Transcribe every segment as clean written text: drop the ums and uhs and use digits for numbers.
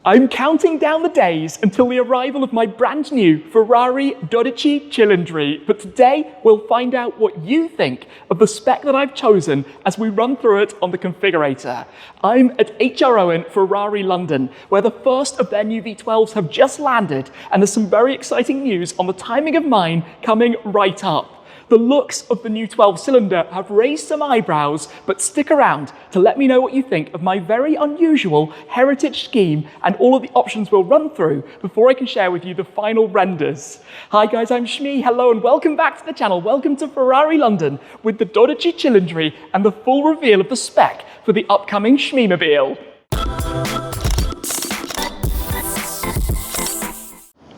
I'm counting down the days until the arrival of my brand new Ferrari 12CILINDRI, but today we'll find out what you think of the spec that I've chosen as we run through it on the configurator. I'm at HROwen Ferrari London, where the first of their new V12s have just landed, and there's some very exciting news on the timing of mine coming right up. The looks of the new 12-cylinder have raised some eyebrows, but stick around to let me know what you think of my very unusual heritage scheme and all of the options we'll run through before I can share with you the final renders. Hi guys, I'm Shmee, hello and welcome back to the channel. Welcome to Ferrari London with the 12CILINDRI and the full reveal of the spec for the upcoming Shmeemobile.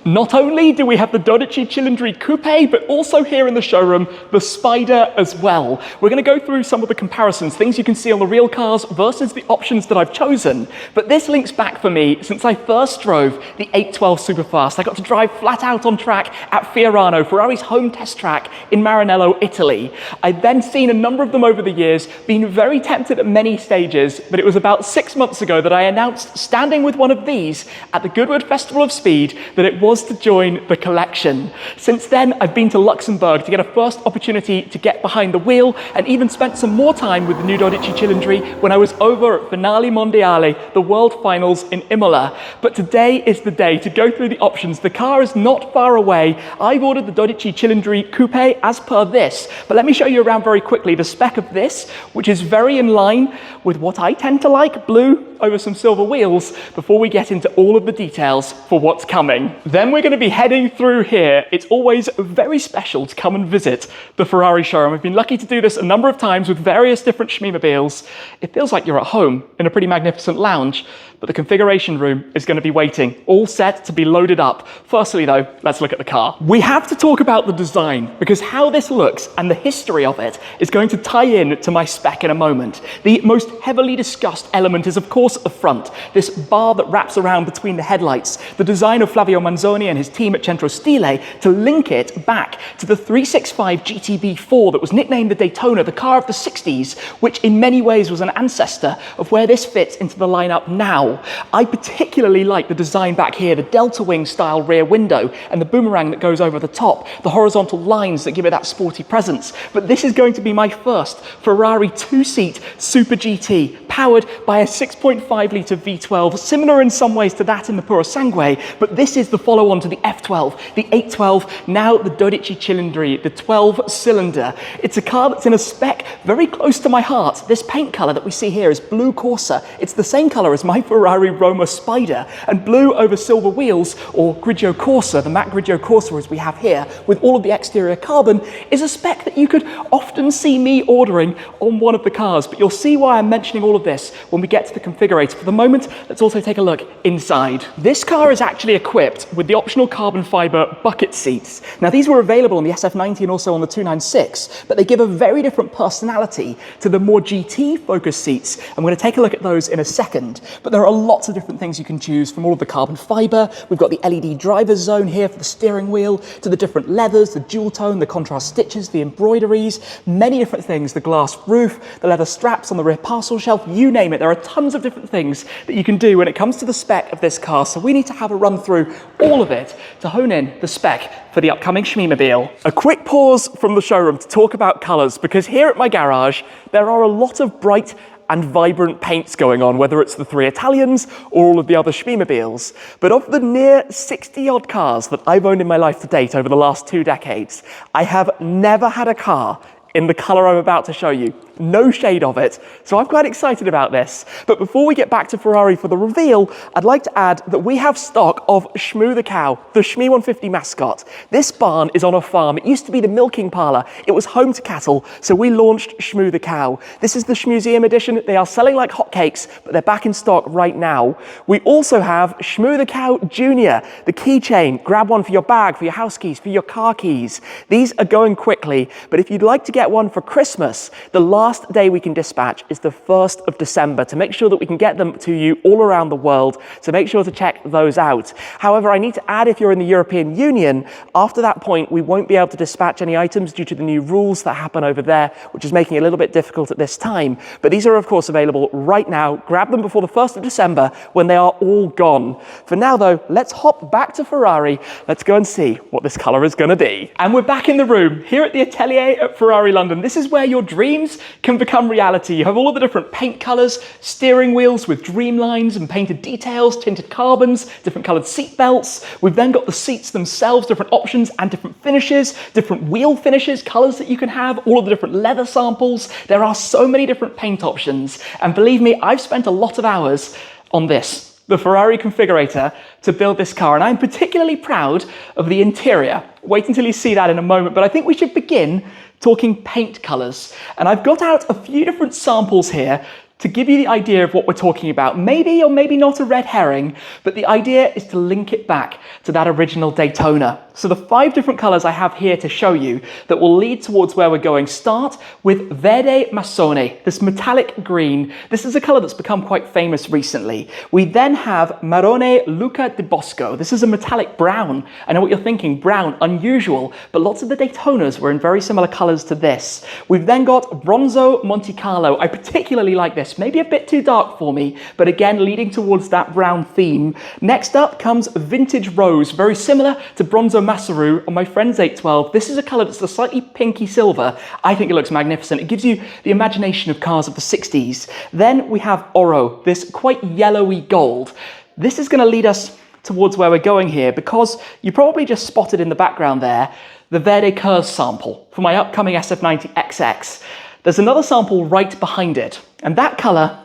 Not only do we have the 12CILINDRI Coupe, but also here in the showroom, the Spider as well. We're going to go through some of the comparisons, things you can see on the real cars versus the options that I've chosen. But this links back for me since I first drove the 812 Superfast. I got to drive flat out on track at Fiorano, Ferrari's home test track in Maranello, Italy. I'd then seen a number of them over the years, been very tempted at many stages, but it was about 6 months ago that I announced, standing with one of these at the Goodwood Festival of Speed, that it was to join the collection. Since then, I've been to Luxembourg to get a first opportunity to get behind the wheel, and even spent some more time with the new 12CILINDRI when I was over at Finale Mondiale, the World Finals in Imola. But today is the day to go through the options. The car is not far away. I've ordered the 12CILINDRI Coupe as per this, but let me show you around very quickly the spec of this, which is very in line with what I tend to like, blue over some silver wheels, before we get into all of the details for what's coming. Then we're going to be heading through here. It's always very special to come and visit the Ferrari showroom. I've been lucky to do this a number of times with various different Shmeemobiles. It feels like you're at home in a pretty magnificent lounge, but the configuration room is going to be waiting, all set to be loaded up. Firstly though, let's look at the car. We have to talk about the design, because how this looks and the history of it is going to tie in to my spec in a moment. The most heavily discussed element is of course the front, this bar that wraps around between the headlights. The design of Flavio Manzoni and his team at Centro Stile to link it back to the 365 GTB4 that was nicknamed the Daytona, the car of the 60s, which in many ways was an ancestor of where this fits into the lineup now. I particularly like the design back here, the delta wing style rear window and the boomerang that goes over the top, the horizontal lines that give it that sporty presence. But this is going to be my first Ferrari two-seat Super GT, powered by a 6.5 litre V12, similar in some ways to that in the Puro Sangue, but this is the follow-on to the F12, the 812, now the 12CILINDRI, the 12-cylinder. It's a car that's in a spec very close to my heart. This paint colour that we see here is Blu Corsa. It's the same colour as my Ferrari Roma Spider, and blue over silver wheels, or Grigio Corsa, the matte Grigio Corsa as we have here, with all of the exterior carbon, is a spec that you could often see me ordering on one of the cars, but you'll see why I'm mentioning all of this when we get to the configurator. For the moment, let's also take a look inside. This car is actually equipped with the optional carbon fiber bucket seats. Now these were available on the SF90 and also on the 296, but they give a very different personality to the more GT focused seats, and we're going to take a look at those in a second. But there are lots of different things you can choose, from all of the carbon fiber. We've got the LED driver zone here for the steering wheel, to the different leathers, the dual tone, the contrast stitches, the embroideries, many different things, the glass roof, the leather straps on the rear parcel shelf, you name it. There are tons of different things that you can do when it comes to the spec of this car, so we need to have a run through all of it to hone in the spec for the upcoming Shmeemobile. A quick pause from the showroom to talk about colours, because here at my garage there are a lot of bright and vibrant paints going on, whether it's the 3 Italians or all of the other Shmeemobiles. But of the near 60 odd cars that I've owned in my life to date over the last 2 decades, I have never had a car in the colour I'm about to show you. No shade of it, so I'm quite excited about this. But before we get back to Ferrari for the reveal, I'd like to add that we have stock of Shmoo the cow, the Shmee 150 mascot. This barn is on a farm. It used to be the milking parlour. It was home to cattle, so we launched Shmoo the cow. This is the Shmuseum edition. They are selling like hotcakes, but they're back in stock right now. We also have Shmoo the cow Junior, the keychain. Grab one for your bag, for your house keys, for your car keys. These are going quickly, but if you'd like to get one for Christmas, the last day we can dispatch is the 1st of December to make sure that we can get them to you all around the world, so make sure to check those out. However, I need to add, if you're in the European Union, after that point, we won't be able to dispatch any items due to the new rules that happen over there, which is making it a little bit difficult at this time. But these are, of course, available right now. Grab them before the 1st of December when they are all gone. For now, though, let's hop back to Ferrari. Let's go and see what this colour is going to be. And we're back in the room here at the Atelier at Ferrari London. This is where your dreams can become reality. You have all of the different paint colours, steering wheels with dream lines and painted details, tinted carbons, different coloured seat belts. We've then got the seats themselves, different options and different finishes, different wheel finishes, colours that you can have, all of the different leather samples. There are so many different paint options. And believe me, I've spent a lot of hours on this, the Ferrari configurator, to build this car. And I'm particularly proud of the interior. Wait until you see that in a moment, but I think we should begin talking paint colours. And I've got out a few different samples here to give you the idea of what we're talking about. Maybe or maybe not a red herring, but the idea is to link it back to that original Daytona. So the 5 different colours I have here to show you that will lead towards where we're going start with Verde Massone, this metallic green. This is a colour that's become quite famous recently. We then have Marrone Luca di Bosco. This is a metallic brown. I know what you're thinking, brown, unusual, but lots of the Daytonas were in very similar colours to this. We've then got Bronzo Monte Carlo. I particularly like this, maybe a bit too dark for me, but again, leading towards that brown theme. Next up comes Vintage Rose, very similar to Bronzo Masseru on my friend's 812. This is a colour that's a slightly pinky silver. I think it looks magnificent. It gives you the imagination of cars of the 60s. Then we have Oro, this quite yellowy gold. This is going to lead us towards where we're going here because you probably just spotted in the background there the Verde Curse sample for my upcoming SF90 XX. There's another sample right behind it, and that colour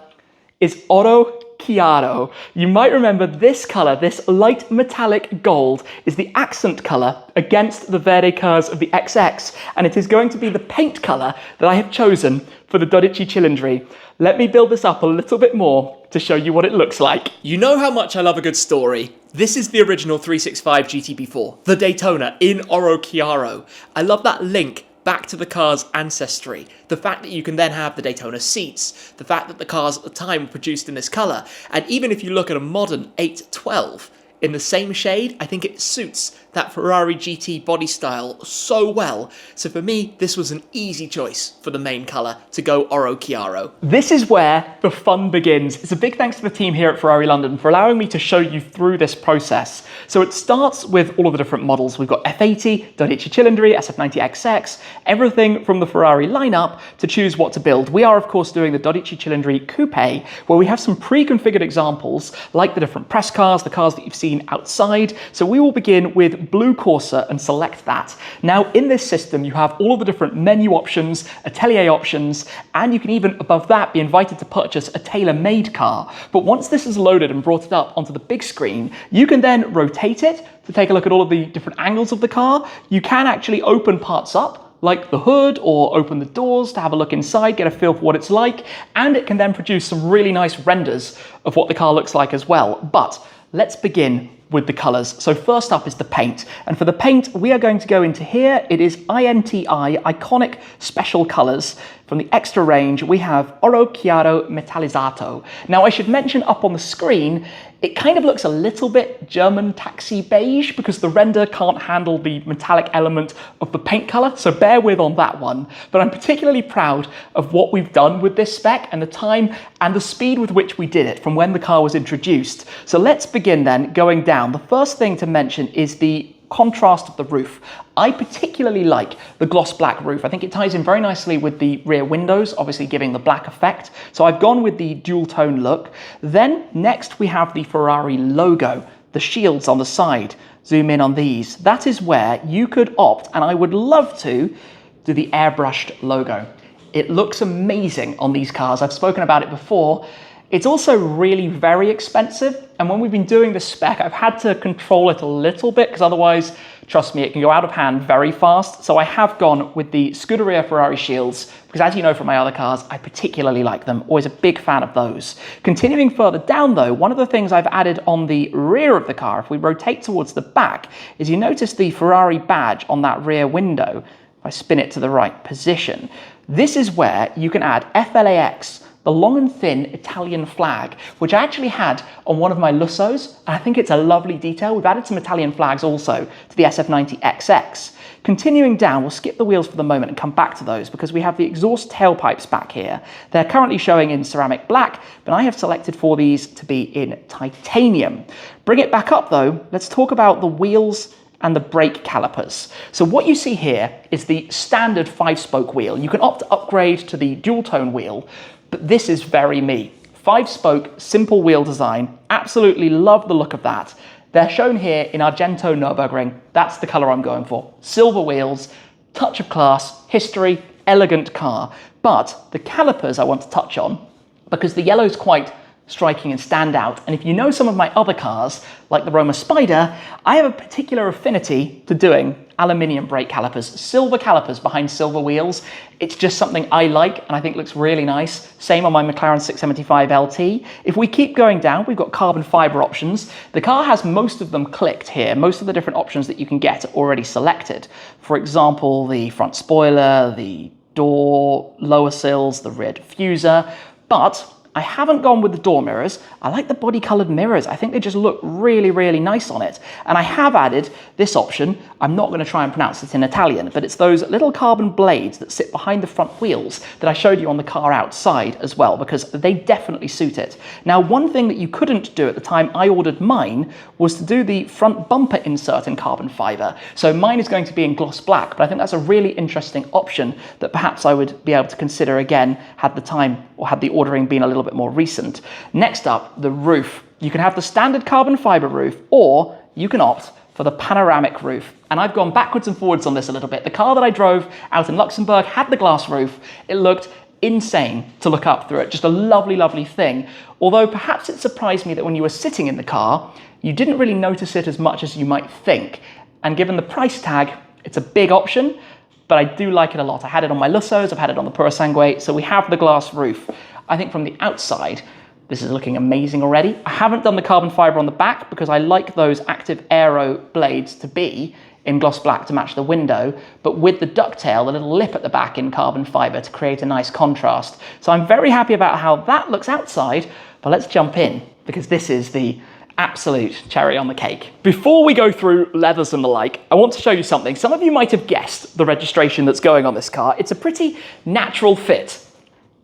is Oro Chiaro. You might remember this colour, this light metallic gold, is the accent colour against the Verde Curse of the XX, and it is going to be the paint colour that I have chosen for the 12CILINDRI. Let me build this up a little bit more to show you what it looks like. You know how much I love a good story. This is the original 365 GTB4, the Daytona in Oro Chiaro. I love that link back to the car's ancestry. The fact that you can then have the Daytona seats, the fact that the cars at the time were produced in this colour, and even if you look at a modern 812 in the same shade, I think it suits that Ferrari GT body style so well. So for me, this was an easy choice for the main colour to go Oro Chiaro. This is where the fun begins. It's a big thanks to the team here at Ferrari London for allowing me to show you through this process. So it starts with all of the different models. We've got F80, 12CILINDRI, SF90 XX, everything from the Ferrari lineup to choose what to build. We are, of course, doing the 12CILINDRI Coupe, where we have some pre-configured examples, like the different press cars, the cars that you've seen outside. So we will begin with Blu Corsa and select that. Now in this system you have all of the different menu options, atelier options, and you can even above that be invited to purchase a tailor-made car. But once this is loaded and brought it up onto the big screen, you can then rotate it to take a look at all of the different angles of the car. You can actually open parts up, like the hood, or open the doors to have a look inside, get a feel for what it's like, and it can then produce some really nice renders of what the car looks like as well. But let's begin with the colours. So first up is the paint. And for the paint, we are going to go into here. It is INTI, Iconic Special Colours. From the extra range, we have Oro Chiaro Metallizzato. Now I should mention up on the screen, it kind of looks a little bit German taxi beige because the render can't handle the metallic element of the paint colour, so bear with on that one. But I'm particularly proud of what we've done with this spec and the time and the speed with which we did it from when the car was introduced. So let's begin then going down. The first thing to mention is the contrast of the roof. I particularly like the gloss black roof. I think it ties in very nicely with the rear windows, obviously giving the black effect. So I've gone with the dual tone look. Then next we have the Ferrari logo, the shields on the side. Zoom in on these. That is where you could opt, and I would love to, do the airbrushed logo. It looks amazing on these cars. I've spoken about it before. It's also really very expensive, and when we've been doing this spec, I've had to control it a little bit because otherwise, trust me, it can go out of hand very fast. So I have gone with the Scuderia Ferrari shields because, as you know from my other cars, I particularly like them. Always a big fan of those. Continuing further down though, one of the things I've added on the rear of the car, if we rotate towards the back, is you notice the Ferrari badge on that rear window. if I spin it to the right position, this is where you can add FLAX, the long and thin Italian flag, which I actually had on one of my Lussos, and I think it's a lovely detail. We've added some Italian flags also to the SF90 XX. Continuing down, we'll skip the wheels for the moment and come back to those because we have the exhaust tailpipes back here. They're currently showing in ceramic black, but I have selected for these to be in titanium. Bring it back up though, let's talk about the wheels and the brake calipers. So what you see here is the standard 5-spoke wheel. You can opt to upgrade to the dual-tone wheel, but this is very me. 5-spoke, simple wheel design, absolutely love the look of that. They're shown here in Argento Nürburgring. That's the color I'm going for. Silver wheels, touch of class, history, elegant car. But the calipers I want to touch on because the yellow's quite striking and stand out. And if you know some of my other cars, like the Roma Spider, I have a particular affinity to doing aluminium brake calipers, silver calipers behind silver wheels. It's just something I like and I think looks really nice. Same on my McLaren 675 LT. If we keep going down, we've got carbon fiber options. The car has most of them clicked here. Most of the different options that you can get are already selected. For example, the front spoiler, the door lower sills, the rear diffuser, but I haven't gone with the door mirrors. I like the body colored mirrors. I think they just look really, really nice on it. And I have added this option. I'm not going to try and pronounce it in Italian, but it's those little carbon blades that sit behind the front wheels that I showed you on the car outside as well, because they definitely suit it. Now, one thing that you couldn't do at the time I ordered mine was to do the front bumper insert in carbon fiber. So mine is going to be in gloss black, but I think that's a really interesting option that perhaps I would be able to consider again had the time or had the ordering been a little bit more recent. Next up, the roof. You can have the standard carbon fiber roof, or you can opt for the panoramic roof. And I've gone backwards and forwards on this a little bit. The car that I drove out in Luxembourg had the glass roof. It looked insane to look up through it. Just a lovely, lovely thing. Although perhaps it surprised me that when you were sitting in the car, you didn't really notice it as much as you might think. And given the price tag, it's a big option, but I do like it a lot. I had it on my Lussos, I've had it on the Purosangue, so we have the glass roof. I think from the outside, this is looking amazing already. I haven't done the carbon fiber on the back because I like those active aero blades to be in gloss black to match the window, but with the ducktail, the little lip at the back in carbon fiber to create a nice contrast. So I'm very happy about how that looks outside, but let's jump in because this is the absolute cherry on the cake. Before we go through leathers and the like, I want to show you something. Some of you might have guessed the registration that's going on this car. It's a pretty natural fit.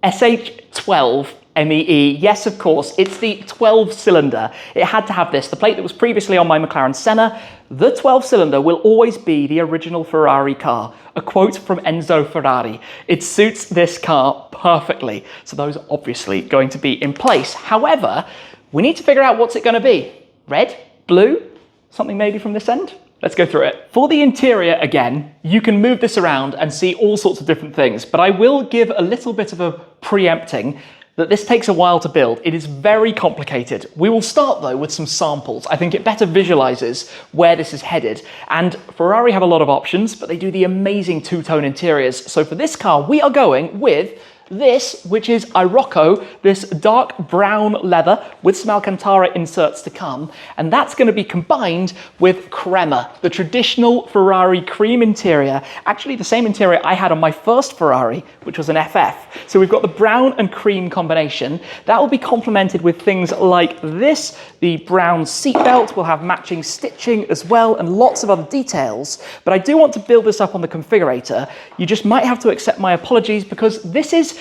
SH12 MEE, yes, of course, it's the 12-cylinder. It had to have this. The plate that was previously on my McLaren Senna, the 12-cylinder will always be the original Ferrari car. A quote from Enzo Ferrari. It suits this car perfectly. So those are obviously going to be in place. However, we need to figure out what's it going to be. Red? Blue? Something maybe from this end? Let's go through it. For the interior, again, you can move this around and see all sorts of different things, but I will give a little bit of a preempting that this takes a while to build. It is very complicated. We will start though with some samples. I think it better visualizes where this is headed. And Ferrari have a lot of options, but they do the amazing two-tone interiors. So for this car, we are going with this, which is Irocco, this dark brown leather with some Alcantara inserts to come, and that's going to be combined with Crema, the traditional Ferrari cream interior, actually the same interior I had on my first Ferrari, which was an FF. So we've got the brown and cream combination. That will be complemented with things like this. The brown seatbelt will have matching stitching as well, and lots of other details, but I do want to build this up on the configurator. You just might have to accept my apologies because this is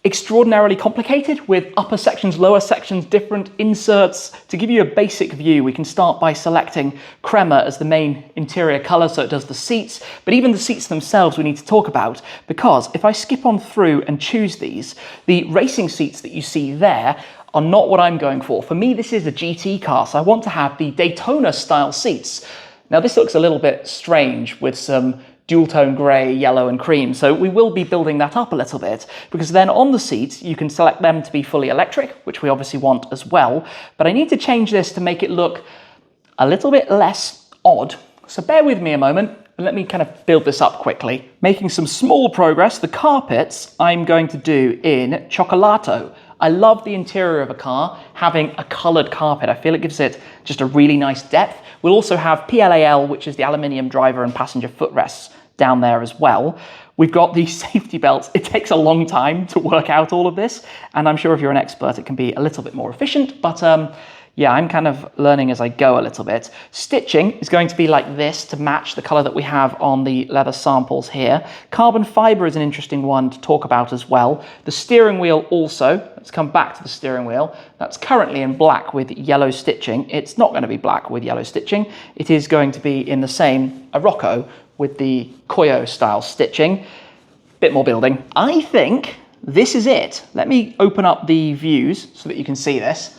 extraordinarily complicated with upper sections, lower sections, different inserts. To give you a basic view, we can start by selecting Crema as the main interior color, so it does the seats, but even the seats themselves we need to talk about, because if I skip on through and choose these, the racing seats that you see there are not what I'm going for. For me, this is a GT car, so I want to have the Daytona style seats. Now this looks a little bit strange with some dual-tone grey, yellow and cream. So we will be building that up a little bit, because then on the seats, you can select them to be fully electric, which we obviously want as well. But I need to change this to make it look a little bit less odd. So bear with me a moment and let me kind of build this up quickly. Making some small progress. The carpets I'm going to do in Cioccolato. I love the interior of a car having a coloured carpet. I feel it gives it just a really nice depth. We'll also have PLAL, which is the aluminium driver and passenger footrests down there as well. We've got the safety belts. It takes a long time to work out all of this, and I'm sure if you're an expert, it can be a little bit more efficient, but yeah, I'm kind of learning as I go a little bit. Stitching is going to be like this to match the color that we have on the leather samples here. Carbon fiber is an interesting one to talk about as well. The steering wheel also, let's come back to the steering wheel. That's currently in black with yellow stitching. It's not going to be black with yellow stitching. It is going to be in the same Arocco with the Koyo style stitching. Bit more building. I think this is it. Let me open up the views so that you can see this.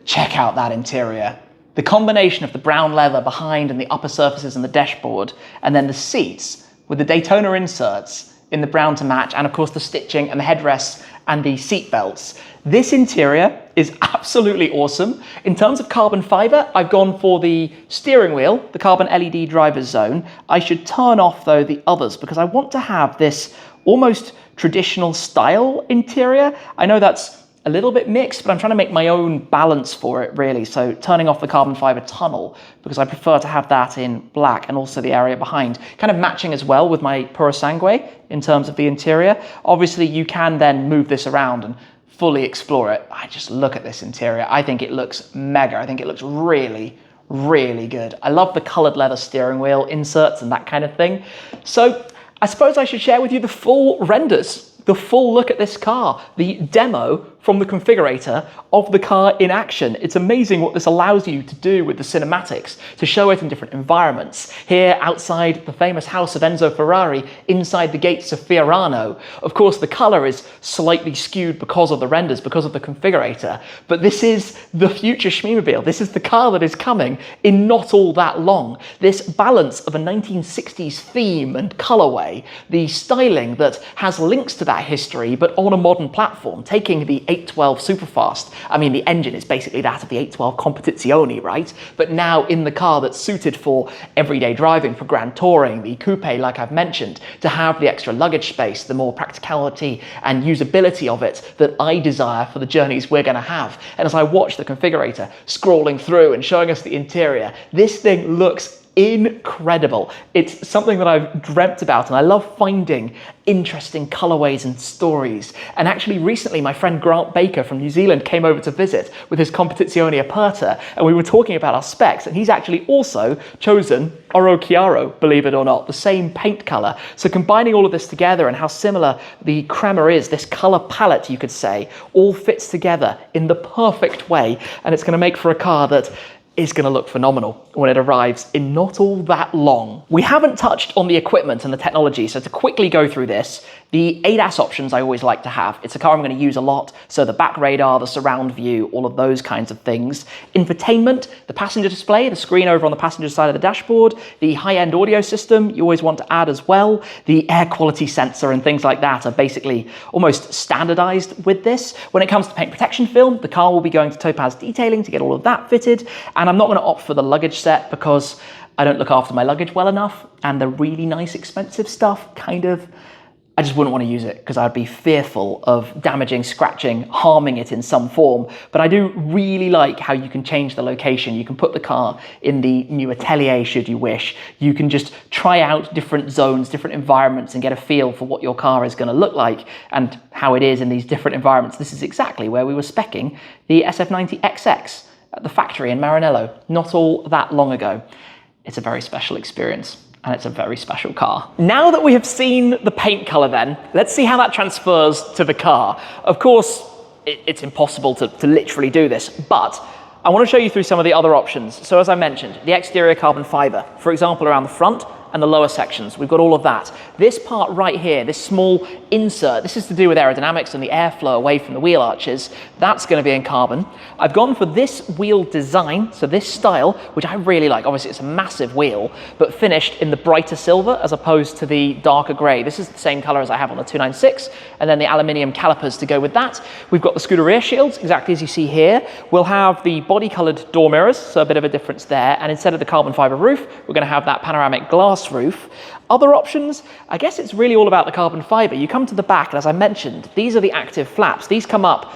Check out that interior. The combination of the brown leather behind and the upper surfaces and the dashboard, and then the seats with the Daytona inserts in the brown to match, and of course the stitching and the headrests and the seat belts. This interior is absolutely awesome. In terms of carbon fiber, I've gone for the steering wheel, the carbon LED driver's zone. I should turn off though the others because I want to have this almost traditional style interior. I know that's a little bit mixed, but I'm trying to make my own balance for it really. So turning off the carbon fiber tunnel because I prefer to have that in black, and also the area behind, kind of matching as well with my Puro Sangue in terms of the interior. Obviously you can then move this around and fully explore it. I just look at this interior. I think it looks mega. I think it looks really, really good. I love the colored leather steering wheel inserts and that kind of thing. So I suppose I should share with you the full renders, the full look at this car, the demo from the configurator of the car in action. It's amazing what this allows you to do with the cinematics, to show it in different environments. Here outside the famous house of Enzo Ferrari, inside the gates of Fiorano. Of course, the color is slightly skewed because of the renders, because of the configurator, but this is the future Shmeemobile. This is the car that is coming in not all that long. This balance of a 1960s theme and colorway, the styling that has links to that history, but on a modern platform, taking the 812 Superfast. I mean, the engine is basically that of the 812 Competizione, right? But now in the car that's suited for everyday driving, for grand touring, the coupe, like I've mentioned, to have the extra luggage space, the more practicality and usability of it that I desire for the journeys we're going to have. And as I watch the configurator scrolling through and showing us the interior, this thing looks incredible. It's something that I've dreamt about, and I love finding interesting colorways and stories. And actually recently my friend Grant Baker from New Zealand came over to visit with his Competizione Aperta, and we were talking about our specs, and he's actually also chosen Oro Chiaro, believe it or not, the same paint color. So combining all of this together and how similar the Crema is, this color palette you could say, all fits together in the perfect way, and it's going to make for a car that is going to look phenomenal when it arrives in not all that long. We haven't touched on the equipment and the technology, so to quickly go through this, the ADAS options I always like to have. It's a car I'm going to use a lot, so the back radar, the surround view, all of those kinds of things. Infotainment, the passenger display, the screen over on the passenger side of the dashboard, the high-end audio system you always want to add as well, the air quality sensor and things like that are basically almost standardized with this. When it comes to paint protection film, the car will be going to Topaz Detailing to get all of that fitted, and I'm not going to opt for the luggage set because I don't look after my luggage well enough, and the really nice expensive stuff I just wouldn't want to use it because I'd be fearful of damaging, scratching, harming it in some form. But I do really like how you can change the location. You can put the car in the new atelier should you wish. You can just try out different zones, different environments, and get a feel for what your car is going to look like and how it is in these different environments. This is exactly where we were speccing the SF90 XX at the factory in Maranello not all that long ago. It's a very special experience. And it's a very special car. Now that we have seen the paint color then, let's see how that transfers to the car. Of course, it's impossible to literally do this, but I want to show you through some of the other options. So as I mentioned, the exterior carbon fiber, for example, around the front and the lower sections, we've got all of that. This part right here, this small insert, this is to do with aerodynamics and the airflow away from the wheel arches. That's going to be in carbon. I've gone for this wheel design, so this style, which I really like. Obviously, it's a massive wheel, but finished in the brighter silver as opposed to the darker gray. This is the same color as I have on the 296, and then the aluminium calipers to go with that. We've got the scooter rear shields, exactly as you see here. We'll have the body-colored door mirrors, so a bit of a difference there. And instead of the carbon fiber roof, we're going to have that panoramic glass roof. Other options, I guess it's really all about the carbon fiber. You come to the back, and as I mentioned, these are the active flaps. These come up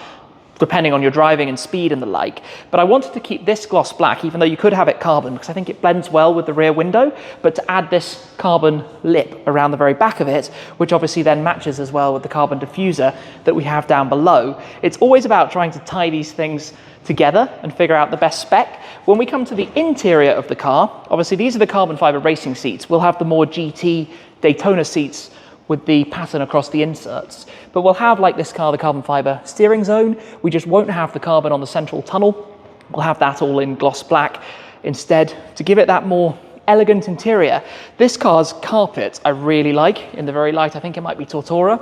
depending on your driving and speed and the like. But I wanted to keep this gloss black, even though you could have it carbon, because I think it blends well with the rear window, but to add this carbon lip around the very back of it, which obviously then matches as well with the carbon diffuser that we have down below. It's always about trying to tie these things together and figure out the best spec. When we come to the interior of the car, obviously these are the carbon fiber racing seats. We'll have the more GT Daytona seats with the pattern across the inserts. But we'll have, like this car, the carbon fiber steering zone. We just won't have the carbon on the central tunnel. We'll have that all in gloss black instead to give it that more elegant interior. This car's carpet I really like. In the very light, I think it might be Tortora.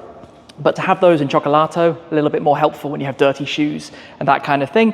But to have those in Chocolato, a little bit more helpful when you have dirty shoes and that kind of thing.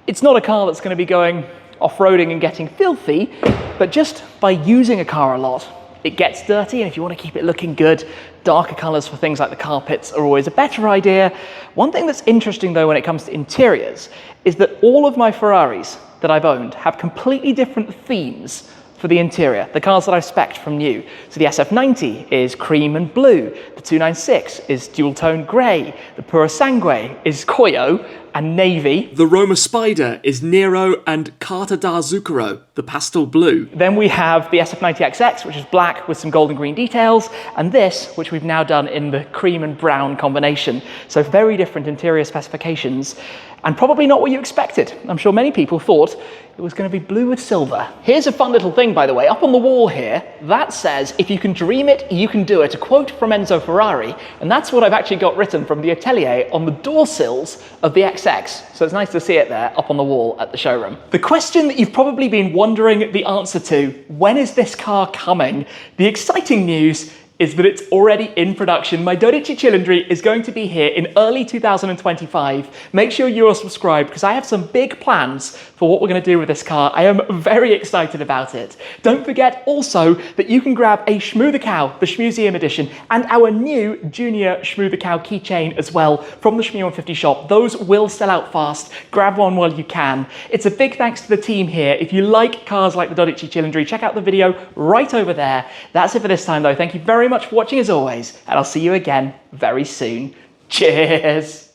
It's not a car that's going to be going off-roading and getting filthy, but just by using a car a lot, it gets dirty, and if you want to keep it looking good, darker colors for things like the carpets are always a better idea. One thing that's interesting though when it comes to interiors is that all of my Ferraris that I've owned have completely different themes for the interior, the cars that I've spec'd from new. So the SF90 is cream and blue, the 296 is dual tone grey, the Pura Sangue is Koyo and navy. The Roma Spider is Nero and Carta da Zucchero, the pastel blue. Then we have the SF90 XX, which is black with some gold and green details, and this, which we've now done in the cream and brown combination. So very different interior specifications, and probably not what you expected. I'm sure many people thought it was going to be blue with silver. Here's a fun little thing, by the way, up on the wall here, that says, "If you can dream it, you can do it," a quote from Enzo Ferrari, and that's what I've actually got written from the Atelier on the door sills of the XX. So it's nice to see it there up on the wall at the showroom. The question that you've probably been wondering the answer to, when is this car coming? The exciting news is that it's already in production. My 12 Cilindri is going to be here in early 2025. Make sure you are subscribed because I have some big plans for what we're going to do with this car. I am very excited about it. Don't forget also that you can grab a Shmoo the Cow, the Shmuseum edition, and our new Junior Shmoo the Cow keychain as well from the Shmee150 shop. Those will sell out fast. Grab one while you can. It's a big thanks to the team here. If you like cars like the 12 Cilindri, check out the video right over there. That's it for this time though. Thank you very much for watching as always, and I'll see you again very soon. Cheers!